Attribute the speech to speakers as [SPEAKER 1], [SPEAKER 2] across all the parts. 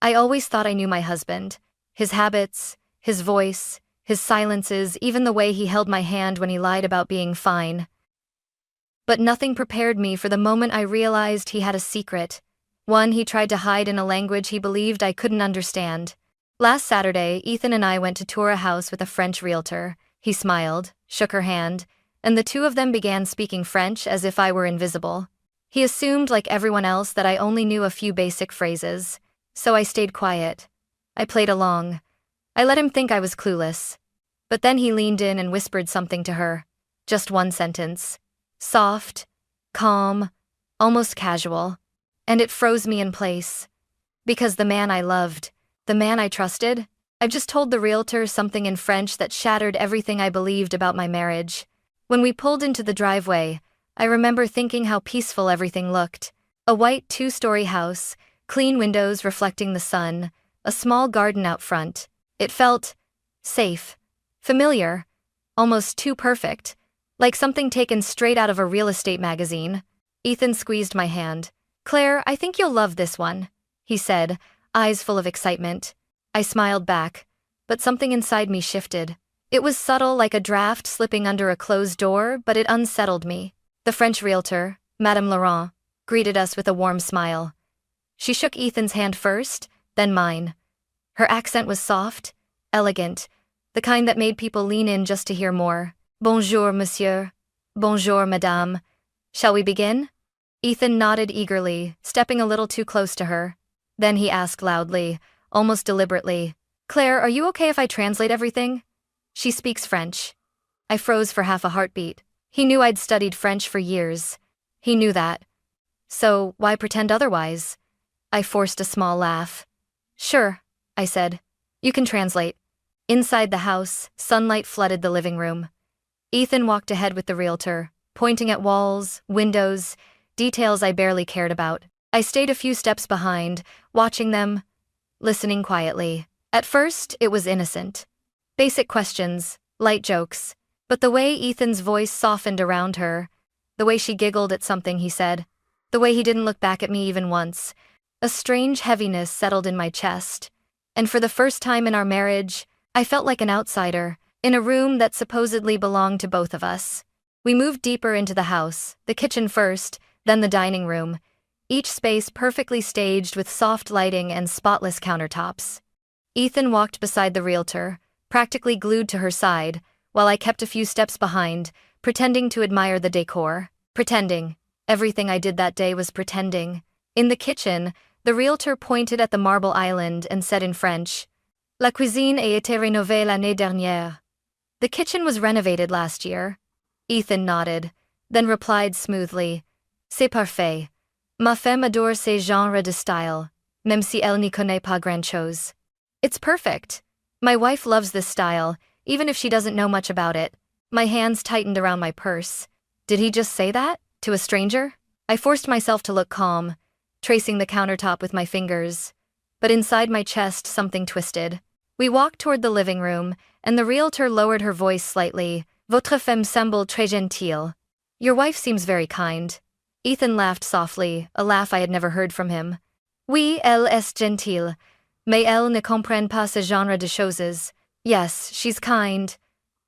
[SPEAKER 1] I always thought I knew my husband. His habits, his voice, his silences, even the way he held my hand when he lied about being fine. But nothing prepared me for the moment I realized he had a secret. One he tried to hide in a language he believed I couldn't understand. Last Saturday, Ethan and I went to tour a house with a French realtor. He smiled, shook her hand, and the two of them began speaking French as if I were invisible. He assumed, like everyone else, that I only knew a few basic phrases, so I stayed quiet. I played along. I let him think I was clueless. But then he leaned in and whispered something to her. Just one sentence. Soft, calm, almost casual. And it froze me in place. Because the man I loved, the man I trusted, I've just told the realtor something in French that shattered everything I believed about my marriage. When we pulled into the driveway, I remember thinking how peaceful everything looked. A white two-story house, clean windows reflecting the sun, a small garden out front. It felt safe, familiar, almost too perfect, like something taken straight out of a real estate magazine. Ethan squeezed my hand. "Claire, I think you'll love this one," he said, eyes full of excitement. I smiled back, but something inside me shifted. It was subtle, like a draft slipping under a closed door, but it unsettled me. The French realtor, Madame Laurent, greeted us with a warm smile. She shook Ethan's hand first, then mine. Her accent was soft, elegant, the kind that made people lean in just to hear more. "Bonjour, monsieur. Bonjour, madame. Shall we begin?" Ethan nodded eagerly, stepping a little too close to her. Then he asked loudly, almost deliberately, "Claire, are you okay if I translate everything? She speaks French." I froze for half a heartbeat. He knew I'd studied French for years. He knew that. So, why pretend otherwise? I forced a small laugh. "Sure," I said. "You can translate." Inside the house, sunlight flooded the living room. Ethan walked ahead with the realtor, pointing at walls, windows, details I barely cared about. I stayed a few steps behind, watching them, listening quietly. At first, it was innocent. Basic questions, light jokes. But the way Ethan's voice softened around her, the way she giggled at something he said, the way he didn't look back at me even once, a strange heaviness settled in my chest. And for the first time in our marriage, I felt like an outsider, in a room that supposedly belonged to both of us. We moved deeper into the house, the kitchen first, then the dining room, each space perfectly staged with soft lighting and spotless countertops. Ethan walked beside the realtor, practically glued to her side, while I kept a few steps behind, pretending to admire the decor. Pretending. Everything I did that day was pretending. In the kitchen, the realtor pointed at the marble island and said in French, "La cuisine a été rénovée l'année dernière." The kitchen was renovated last year. Ethan nodded, then replied smoothly, "C'est parfait. Ma femme adore ce genre de style, même si elle n'y connaît pas grand-chose." It's perfect. My wife loves this style, even if she doesn't know much about it. My hands tightened around my purse. Did he just say that? To a stranger? I forced myself to look calm, tracing the countertop with my fingers. But inside my chest, something twisted. We walked toward the living room, and the realtor lowered her voice slightly. "Votre femme semble très gentille." Your wife seems very kind. Ethan laughed softly, a laugh I had never heard from him. "Oui, elle est gentille, mais elle ne comprend pas ce genre de choses." Yes, she's kind,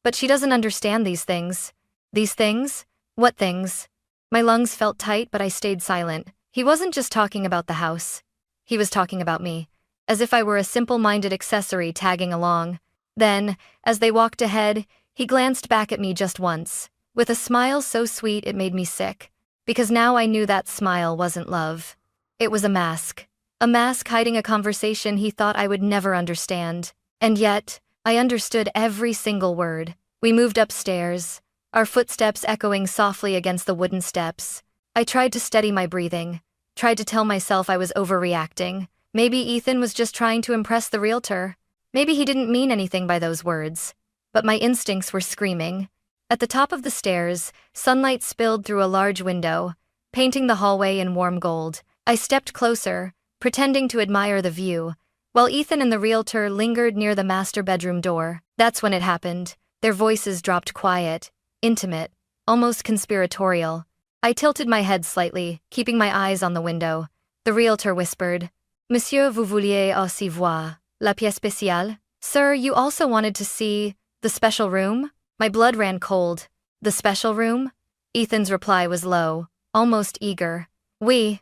[SPEAKER 1] but she doesn't understand these things. These things? What things? My lungs felt tight, but I stayed silent. He wasn't just talking about the house. He was talking about me, as if I were a simple-minded accessory tagging along. Then, as they walked ahead, he glanced back at me just once, with a smile so sweet it made me sick. Because now I knew that smile wasn't love. It was a mask. A mask hiding a conversation he thought I would never understand. And yet, I understood every single word. We moved upstairs, our footsteps echoing softly against the wooden steps. I tried to steady my breathing, tried to tell myself I was overreacting. Maybe Ethan was just trying to impress the realtor. Maybe he didn't mean anything by those words. But my instincts were screaming. At the top of the stairs, sunlight spilled through a large window, painting the hallway in warm gold. I stepped closer, pretending to admire the view, while Ethan and the realtor lingered near the master bedroom door. That's when it happened. Their voices dropped quiet, intimate, almost conspiratorial. I tilted my head slightly, keeping my eyes on the window. The realtor whispered, Monsieur, vous vouliez aussi voir la pièce spéciale? Sir, you also wanted to see the special room? My blood ran cold. The special room? Ethan's reply was low, almost eager. Oui.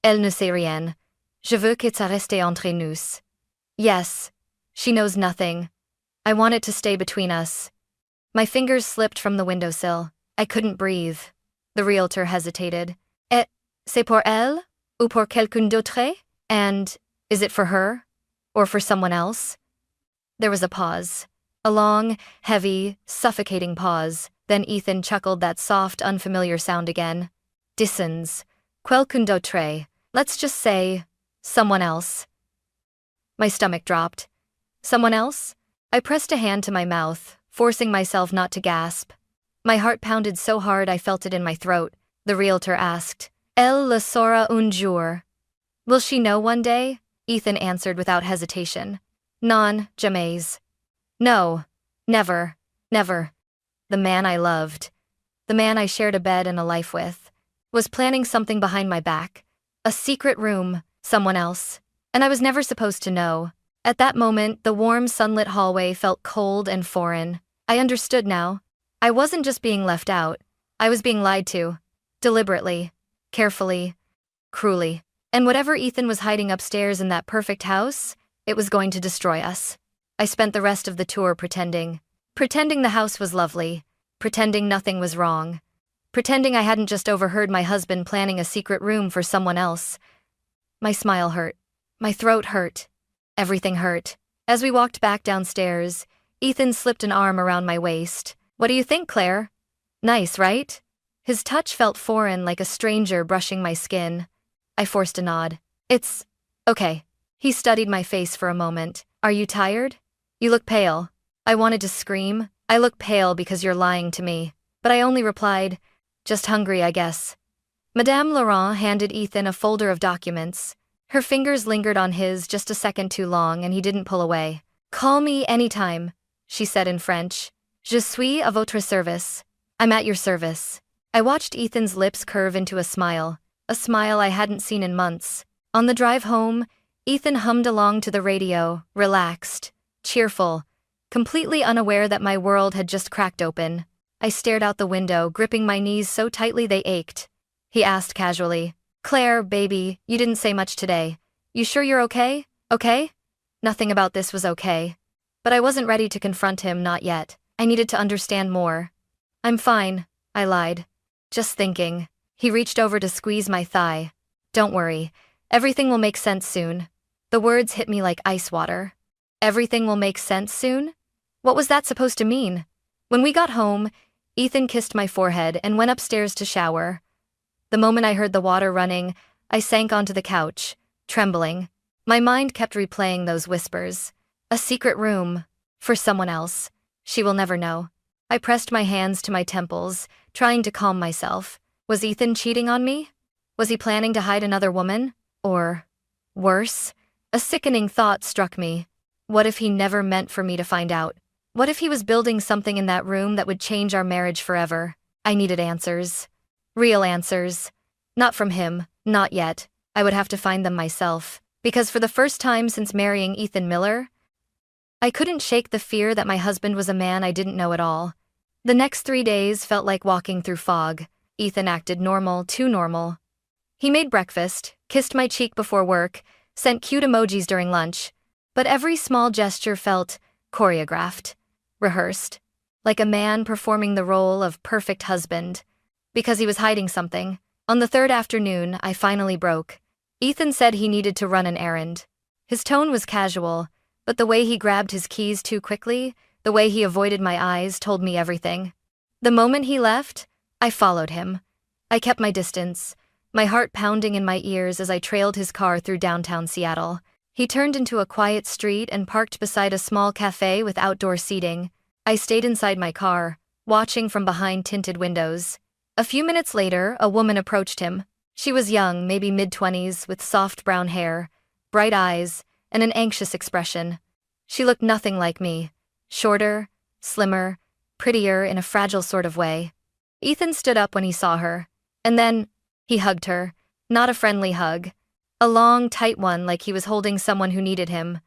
[SPEAKER 1] Elle ne sait rien. Je veux que ça reste entre nous. Yes. She knows nothing. I want it to stay between us. My fingers slipped from the windowsill. I couldn't breathe. The realtor hesitated. Et c'est pour elle? Ou pour quelqu'un d'autre? And is it for her? Or for someone else? There was a pause. A long, heavy, suffocating pause. Then Ethan chuckled that soft, unfamiliar sound again. Dissons. Quelqu'un d'autre. Let's just say, someone else. My stomach dropped. Someone else? I pressed a hand to my mouth, forcing myself not to gasp. My heart pounded so hard I felt it in my throat. The realtor asked, Elle le saura un jour. Will she know one day? Ethan answered without hesitation. Non, jamais. No, never, never. The man I loved, the man I shared a bed and a life with, was planning something behind my back. A secret room, someone else. And I was never supposed to know. At that moment, the warm, sunlit hallway felt cold and foreign. I understood now. I wasn't just being left out. I was being lied to. Deliberately. Carefully. Cruelly. And whatever Ethan was hiding upstairs in that perfect house, it was going to destroy us. I spent the rest of the tour pretending. Pretending the house was lovely. Pretending nothing was wrong. Pretending I hadn't just overheard my husband planning a secret room for someone else. My smile hurt. My throat hurt. Everything hurt. As we walked back downstairs, Ethan slipped an arm around my waist. What do you think, Claire? Nice, right? His touch felt foreign, like a stranger brushing my skin. I forced a nod. It's okay. He studied my face for a moment. Are you tired? You look pale. I wanted to scream. I look pale because you're lying to me. But I only replied, just hungry, I guess. Madame Laurent handed Ethan a folder of documents. Her fingers lingered on his just a second too long, and he didn't pull away. Call me anytime, she said in French. Je suis à votre service. I'm at your service. I watched Ethan's lips curve into a smile I hadn't seen in months. On the drive home, Ethan hummed along to the radio, relaxed, cheerful, completely unaware that my world had just cracked open. I stared out the window, gripping my knees so tightly they ached. He asked casually, Claire, baby, you didn't say much today. You sure you're okay? Okay? Nothing about this was okay. But I wasn't ready to confront him, not yet. I needed to understand more. I'm fine, I lied. Just thinking. He reached over to squeeze my thigh. Don't worry. Everything will make sense soon. The words hit me like ice water. Everything will make sense soon? What was that supposed to mean? When we got home, Ethan kissed my forehead and went upstairs to shower. The moment I heard the water running, I sank onto the couch, trembling. My mind kept replaying those whispers. A secret room. For someone else. She will never know. I pressed my hands to my temples, trying to calm myself. Was Ethan cheating on me? Was he planning to hide another woman? Or, worse? A sickening thought struck me. What if he never meant for me to find out? What if he was building something in that room that would change our marriage forever? I needed answers. Real answers. Not from him, not yet. I would have to find them myself. Because for the first time since marrying Ethan Miller, I couldn't shake the fear that my husband was a man I didn't know at all. The next 3 days felt like walking through fog. Ethan acted normal, too normal. He made breakfast, kissed my cheek before work, sent cute emojis during lunch. But every small gesture felt choreographed, rehearsed, like a man performing the role of perfect husband. Because he was hiding something. On the third afternoon, I finally broke. Ethan said he needed to run an errand. His tone was casual, but the way he grabbed his keys too quickly, the way he avoided my eyes told me everything. The moment he left, I followed him. I kept my distance, my heart pounding in my ears as I trailed his car through downtown Seattle. He turned into a quiet street and parked beside a small cafe with outdoor seating. I stayed inside my car, watching from behind tinted windows. A few minutes later, a woman approached him. She was young, maybe mid-20s, with soft brown hair, bright eyes, and an anxious expression. She looked nothing like me. Shorter, slimmer, prettier in a fragile sort of way. Ethan stood up when he saw her. And then, he hugged her. Not a friendly hug. A long, tight one like he was holding someone who needed him.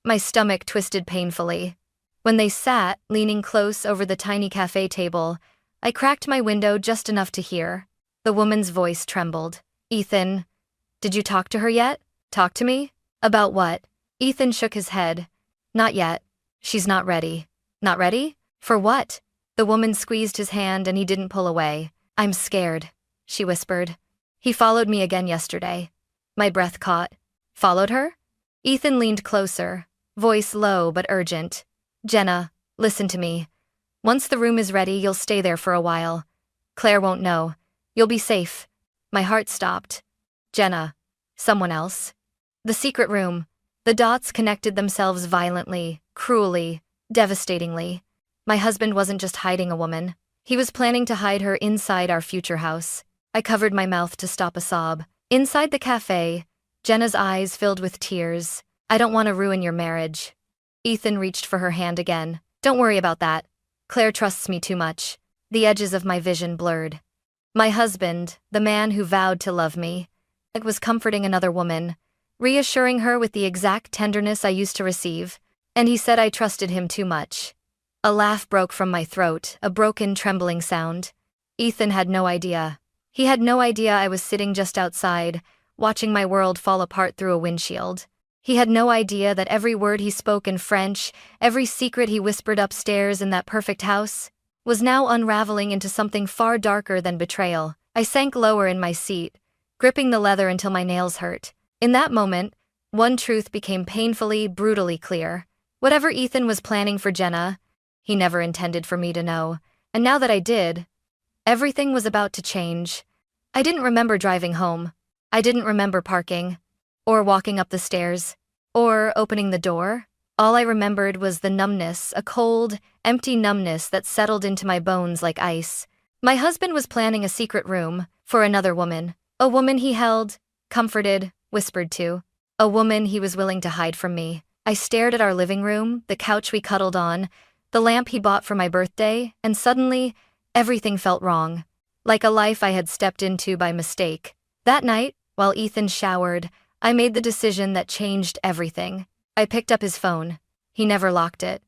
[SPEAKER 1] My stomach twisted painfully. When they sat, leaning close over the tiny cafe table, I cracked my window just enough to hear. The woman's voice trembled. "Ethan, did you talk to her yet? Talk to me? About what?" Ethan shook his head. "Not yet. She's not ready." "Not ready? For what?" The woman squeezed his hand and he didn't pull away. "I'm scared," she whispered. "He followed me again yesterday." My breath caught. Followed her? Ethan leaned closer, voice low but urgent. "Jenna, listen to me. Once the room is ready, you'll stay there for a while. Claire won't know. You'll be safe." My heart stopped. Jenna. Someone else. The secret room. The dots connected themselves violently, cruelly, devastatingly. My husband wasn't just hiding a woman. He was planning to hide her inside our future house. I covered my mouth to stop a sob. Inside the cafe, Jenna's eyes filled with tears. "I don't want to ruin your marriage." Ethan reached for her hand again. "Don't worry about that. Claire trusts me too much." The edges of my vision blurred. My husband, the man who vowed to love me, was comforting another woman, reassuring her with the exact tenderness I used to receive, and he said I trusted him too much. A laugh broke from my throat, a broken, trembling sound. Ethan had no idea. He had no idea I was sitting just outside, watching my world fall apart through a windshield. He had no idea that every word he spoke in French, every secret he whispered upstairs in that perfect house, was now unraveling into something far darker than betrayal. I sank lower in my seat, gripping the leather until my nails hurt. In that moment, one truth became painfully, brutally clear. Whatever Ethan was planning for Jenna, he never intended for me to know. And now that I did, everything was about to change. I didn't remember driving home. I didn't remember parking, or walking up the stairs, or opening the door. All I remembered was the numbness, a cold, empty numbness that settled into my bones like ice. My husband was planning a secret room for another woman, a woman he held, comforted, whispered to, a woman he was willing to hide from me. I stared at our living room, the couch we cuddled on, the lamp he bought for my birthday, and suddenly, everything felt wrong, like a life I had stepped into by mistake. That night, while Ethan showered, I made the decision that changed everything. I picked up his phone. He never locked it.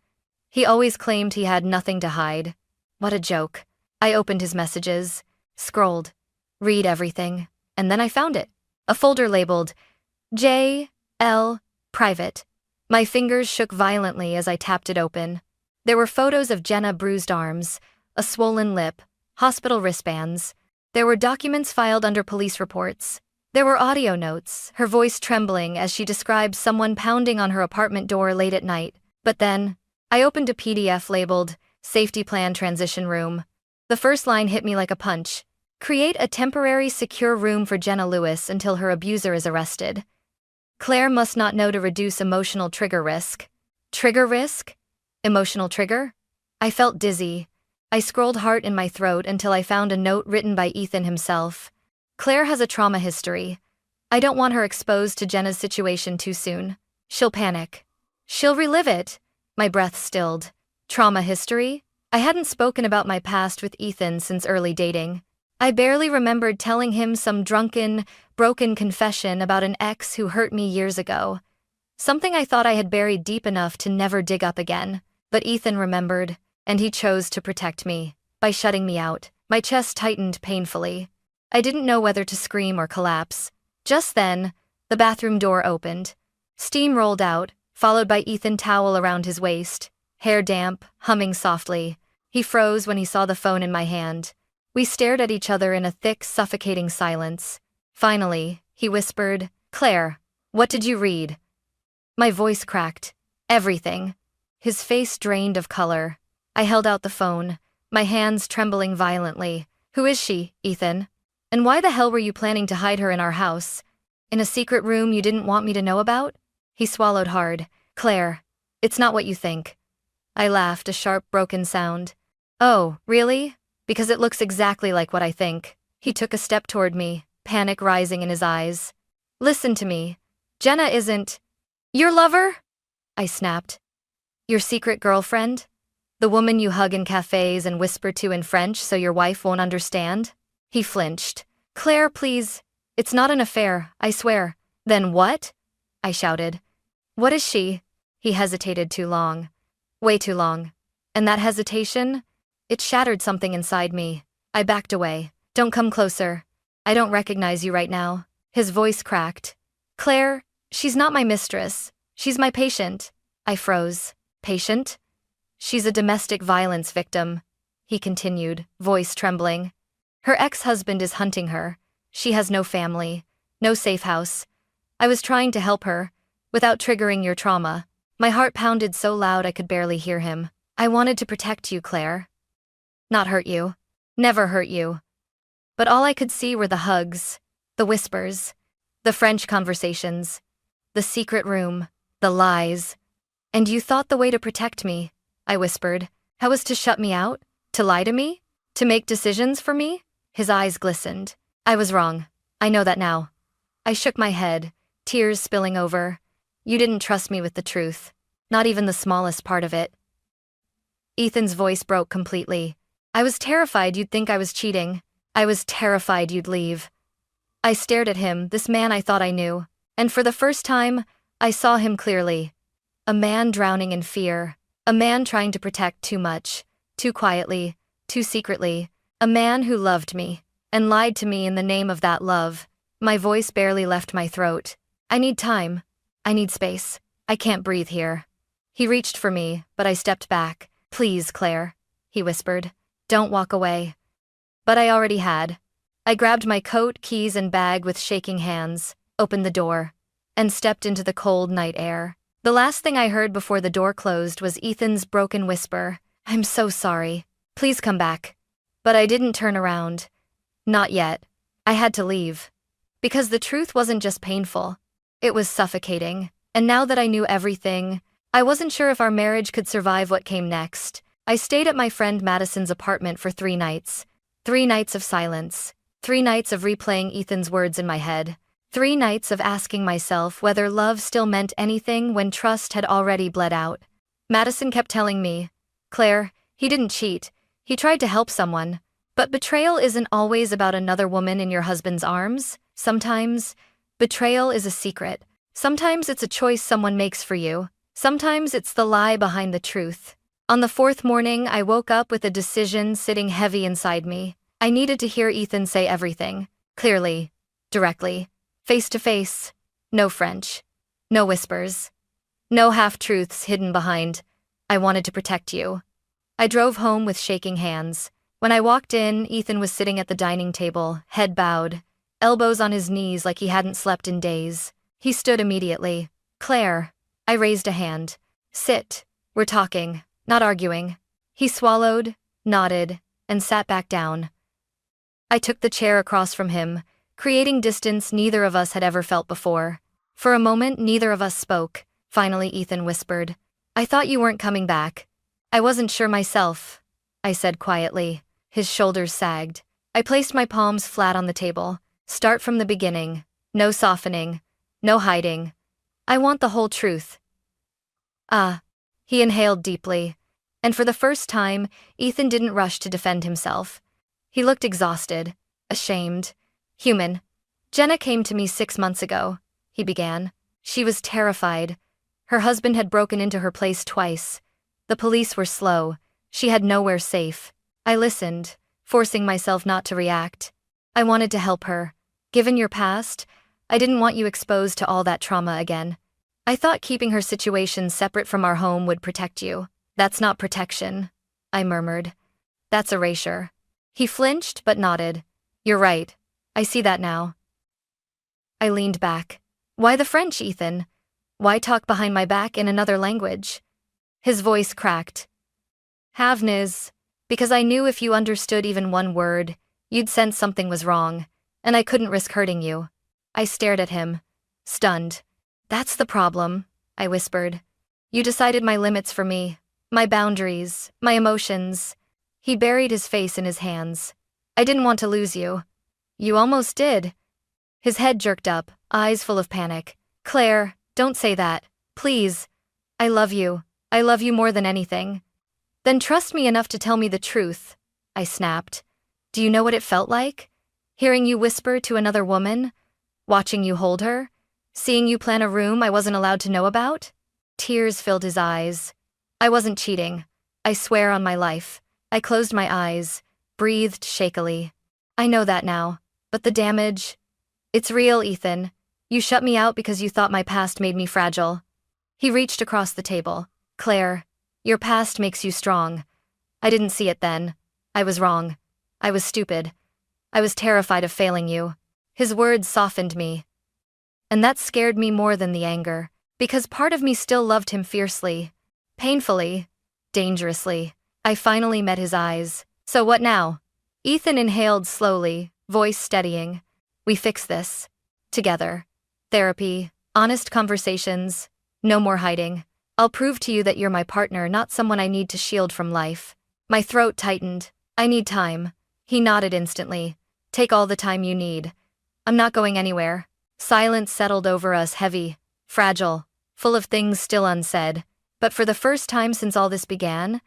[SPEAKER 1] He always claimed he had nothing to hide. What a joke. I opened his messages, scrolled, read everything, and then I found it. A folder labeled J.L. Private. My fingers shook violently as I tapped it open. There were photos of Jenna bruised arms, a swollen lip, hospital wristbands. There were documents filed under police reports. There were audio notes, her voice trembling as she described someone pounding on her apartment door late at night. But then, I opened a PDF labeled Safety Plan Transition Room. The first line hit me like a punch. Create a temporary secure room for Jenna Lewis until her abuser is arrested. Claire must not know to reduce emotional trigger risk. Trigger risk? Emotional trigger? I felt dizzy. I scrolled heart in my throat until I found a note written by Ethan himself. Claire has a trauma history. I don't want her exposed to Jenna's situation too soon. She'll panic. She'll relive it. My breath stilled. Trauma history? I hadn't spoken about my past with Ethan since early dating. I barely remembered telling him some drunken, broken confession about an ex who hurt me years ago. Something I thought I had buried deep enough to never dig up again. But Ethan remembered, and he chose to protect me. By shutting me out, my chest tightened painfully. I didn't know whether to scream or collapse. Just then, the bathroom door opened. Steam rolled out, followed by Ethan towel around his waist, hair damp, humming softly. He froze when he saw the phone in my hand. We stared at each other in a thick, suffocating silence. Finally, he whispered, "Claire, what did you read?" My voice cracked. Everything. His face drained of color. I held out the phone, my hands trembling violently. "Who is she, Ethan? And why the hell were you planning to hide her in our house? In a secret room you didn't want me to know about?" He swallowed hard. "Claire, it's not what you think." I laughed, a sharp, broken sound. "Oh, really? Because it looks exactly like what I think." He took a step toward me, panic rising in his eyes. "Listen to me. Jenna isn't your lover?" I snapped. "Your secret girlfriend? The woman you hug in cafes and whisper to in French so your wife won't understand?" He flinched. "Claire, please. It's not an affair, I swear. Then what? I shouted. What is she? He hesitated too long. Way too long. And that hesitation? It shattered something inside me. I backed away. Don't come closer. I don't recognize you right now. His voice cracked. Claire, she's not my mistress. She's my patient. I froze. Patient? She's a domestic violence victim, he continued, voice trembling. Her ex-husband is hunting her. She has no family, no safe house. I was trying to help her, without triggering your trauma. My heart pounded so loud I could barely hear him. I wanted to protect you, Claire. Not hurt you. Never hurt you. But all I could see were the hugs, the whispers, the French conversations, the secret room, the lies. And you thought the way to protect me, I whispered. How was to shut me out? To lie to me? To make decisions for me? His eyes glistened. I was wrong. I know that now. I shook my head, tears spilling over. You didn't trust me with the truth. Not even the smallest part of it. Ethan's voice broke completely. I was terrified you'd think I was cheating. I was terrified you'd leave. I stared at him, this man I thought I knew, and for the first time, I saw him clearly. A man drowning in fear. A man trying to protect too much, too quietly, too secretly. A man who loved me, and lied to me in the name of that love. My voice barely left my throat. I need time. I need space. I can't breathe here. He reached for me, but I stepped back. Please, Claire, he whispered. Don't walk away. But I already had. I grabbed my coat, keys, and bag with shaking hands, opened the door, and stepped into the cold night air. The last thing I heard before the door closed was Ethan's broken whisper. I'm so sorry. Please come back. But I didn't turn around. Not yet. I had to leave. Because the truth wasn't just painful. It was suffocating. And now that I knew everything, I wasn't sure if our marriage could survive what came next. I stayed at my friend Madison's apartment for 3 nights. 3 nights of silence. 3 nights of replaying Ethan's words in my head. 3 nights of asking myself whether love still meant anything when trust had already bled out. Madison kept telling me, Claire, he didn't cheat. He tried to help someone. But betrayal isn't always about another woman in your husband's arms. Sometimes, betrayal is a secret. Sometimes it's a choice someone makes for you. Sometimes it's the lie behind the truth. On the 4th morning, I woke up with a decision sitting heavy inside me. I needed to hear Ethan say everything. Clearly. Directly. Face to face. No French. No whispers. No half-truths hidden behind. I wanted to protect you. I drove home with shaking hands. When I walked in, Ethan was sitting at the dining table, head bowed, elbows on his knees like he hadn't slept in days. He stood immediately. Claire. I raised a hand. Sit. We're talking, not arguing. He swallowed, nodded, and sat back down. I took the chair across from him, creating distance neither of us had ever felt before. For a moment, neither of us spoke. Finally, Ethan whispered, I thought you weren't coming back. I wasn't sure myself, I said quietly. His shoulders sagged. I placed my palms flat on the table. Start from the beginning. No softening. No hiding. I want the whole truth. He inhaled deeply. And for the first time, Ethan didn't rush to defend himself. He looked exhausted, ashamed, human. Jenna came to me 6 months ago, he began. She was terrified. Her husband had broken into her place twice. The police were slow. She had nowhere safe. I listened, forcing myself not to react. I wanted to help her. Given your past, I didn't want you exposed to all that trauma again. I thought keeping her situation separate from our home would protect you. That's not protection, I murmured. That's erasure. He flinched but nodded. You're right. I see that now. I leaned back. Why the French, Ethan? Why talk behind my back in another language? His voice cracked. Haveniz. Because I knew if you understood even one word, you'd sense something was wrong, and I couldn't risk hurting you. I stared at him, stunned. That's the problem, I whispered. You decided my limits for me, my boundaries, my emotions. He buried his face in his hands. I didn't want to lose you. You almost did. His head jerked up, eyes full of panic. Claire, don't say that. Please. I love you. I love you more than anything. Then trust me enough to tell me the truth, I snapped. Do you know what it felt like? Hearing you whisper to another woman? Watching you hold her? Seeing you plan a room I wasn't allowed to know about? Tears filled his eyes. I wasn't cheating. I swear on my life. I closed my eyes, breathed shakily. I know that now. But the damage? It's real, Ethan. You shut me out because you thought my past made me fragile. He reached across the table. Claire, your past makes you strong. I didn't see it then. I was wrong. I was stupid. I was terrified of failing you. His words softened me. And that scared me more than the anger, because part of me still loved him fiercely, painfully, dangerously. I finally met his eyes. So what now? Ethan inhaled slowly, voice steadying. We fix this. Together. Therapy, honest conversations, no more hiding. I'll prove to you that you're my partner, not someone I need to shield from life. My throat tightened. I need time. He nodded instantly. Take all the time you need. I'm not going anywhere. Silence settled over us, heavy, fragile, full of things still unsaid. But for the first time since all this began,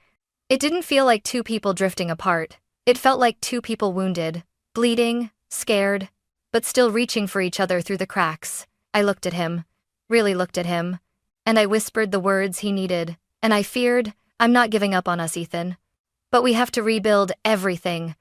[SPEAKER 1] it didn't feel like two people drifting apart. It felt like two people wounded, bleeding, scared, but still reaching for each other through the cracks. I looked at him, really looked at him, and I whispered the words he needed. And I feared, I'm not giving up on us, Ethan. But we have to rebuild everything,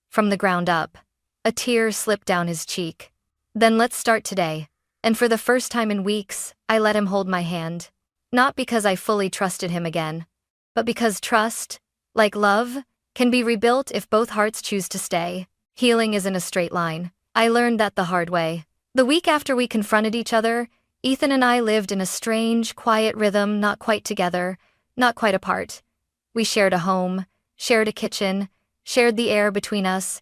[SPEAKER 1] from the ground up. A tear slipped down his cheek. Then let's start today. And for the first time in weeks, I let him hold my hand. Not because I fully trusted him again, but because trust, like love, can be rebuilt if both hearts choose to stay. Healing isn't a straight line. I learned that the hard way. The week after we confronted each other, Ethan and I lived in a strange, quiet rhythm, not quite together, not quite apart. We shared a home, shared a kitchen, shared the air between us,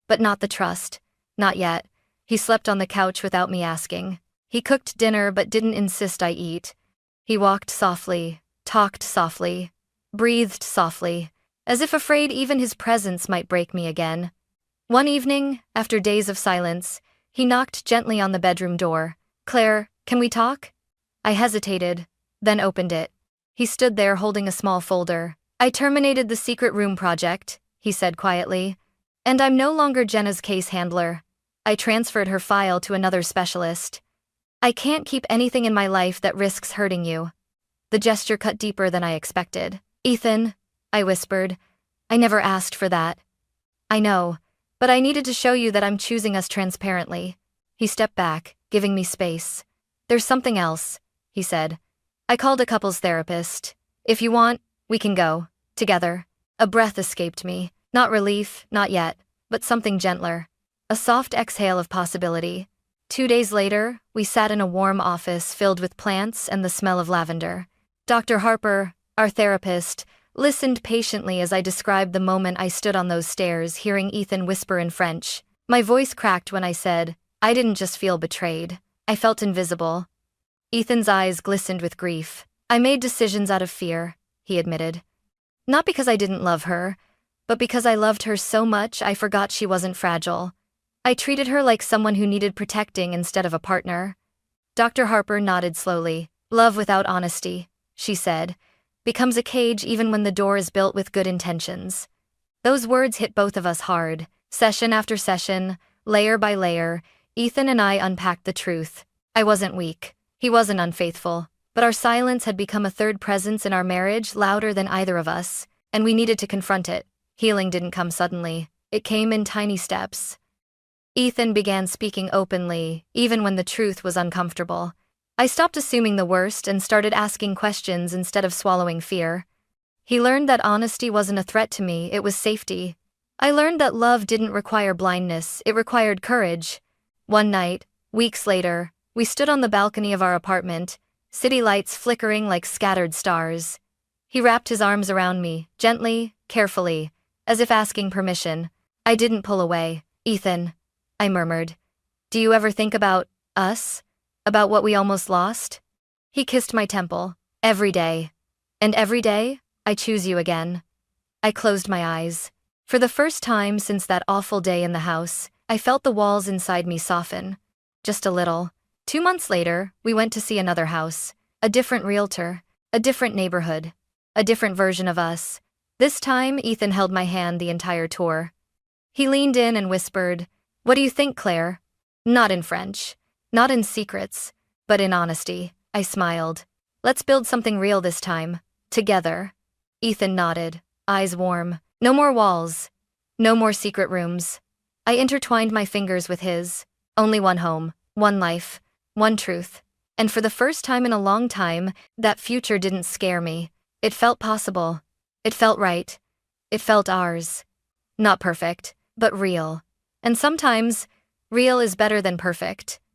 [SPEAKER 1] but not the trust. Not yet. He slept on the couch without me asking. He cooked dinner but didn't insist I eat. He walked softly, talked softly, breathed softly, as if afraid even his presence might break me again. One evening, after days of silence, he knocked gently on the bedroom door. Claire, can we talk? I hesitated, then opened it. He stood there holding a small folder. I terminated the secret room project, he said quietly. And I'm no longer Jenna's case handler. I transferred her file to another specialist. I can't keep anything in my life that risks hurting you. The gesture cut deeper than I expected. Ethan, I whispered, I never asked for that. I know, but I needed to show you that I'm choosing us transparently. He stepped back, giving me space. There's something else, he said. I called a couples therapist. If you want, we can go, together. A breath escaped me. Not relief, not yet, but something gentler. A soft exhale of possibility. 2 days later, we sat in a warm office filled with plants and the smell of lavender. Dr. Harper, our therapist, listened patiently as I described the moment I stood on those stairs, hearing Ethan whisper in French. My voice cracked when I said, I didn't just feel betrayed. I felt invisible. Ethan's eyes glistened with grief. I made decisions out of fear, he admitted. Not because I didn't love her, but because I loved her so much I forgot she wasn't fragile. I treated her like someone who needed protecting instead of a partner. Dr. Harper nodded slowly. Love without honesty, she said, becomes a cage even when the door is built with good intentions. Those words hit both of us hard. Session after session, layer by layer, Ethan and I unpacked the truth. I wasn't weak. He wasn't unfaithful. But our silence had become a third presence in our marriage, louder than either of us, and we needed to confront it. Healing didn't come suddenly. It came in tiny steps. Ethan began speaking openly, even when the truth was uncomfortable. I stopped assuming the worst and started asking questions instead of swallowing fear. He learned that honesty wasn't a threat to me, it was safety. I learned that love didn't require blindness, it required courage. One night, weeks later, we stood on the balcony of our apartment, city lights flickering like scattered stars. He wrapped his arms around me, gently, carefully, as if asking permission. I didn't pull away. Ethan, I murmured. Do you ever think about us? About what we almost lost? He kissed my temple. Every day. And every day, I choose you again. I closed my eyes. For the first time since that awful day in the house, I felt the walls inside me soften. Just a little. 2 months later, we went to see another house. A different realtor. A different neighborhood. A different version of us. This time, Ethan held my hand the entire tour. He leaned in and whispered, What do you think, Claire? Not in French. Not in secrets. But in honesty, I smiled. Let's build something real this time. Together. Ethan nodded, eyes warm. No more walls. No more secret rooms. I intertwined my fingers with his. Only one home, one life, one truth. And for the first time in a long time, that future didn't scare me. It felt possible. It felt right. It felt ours. Not perfect, but real. And sometimes, real is better than perfect.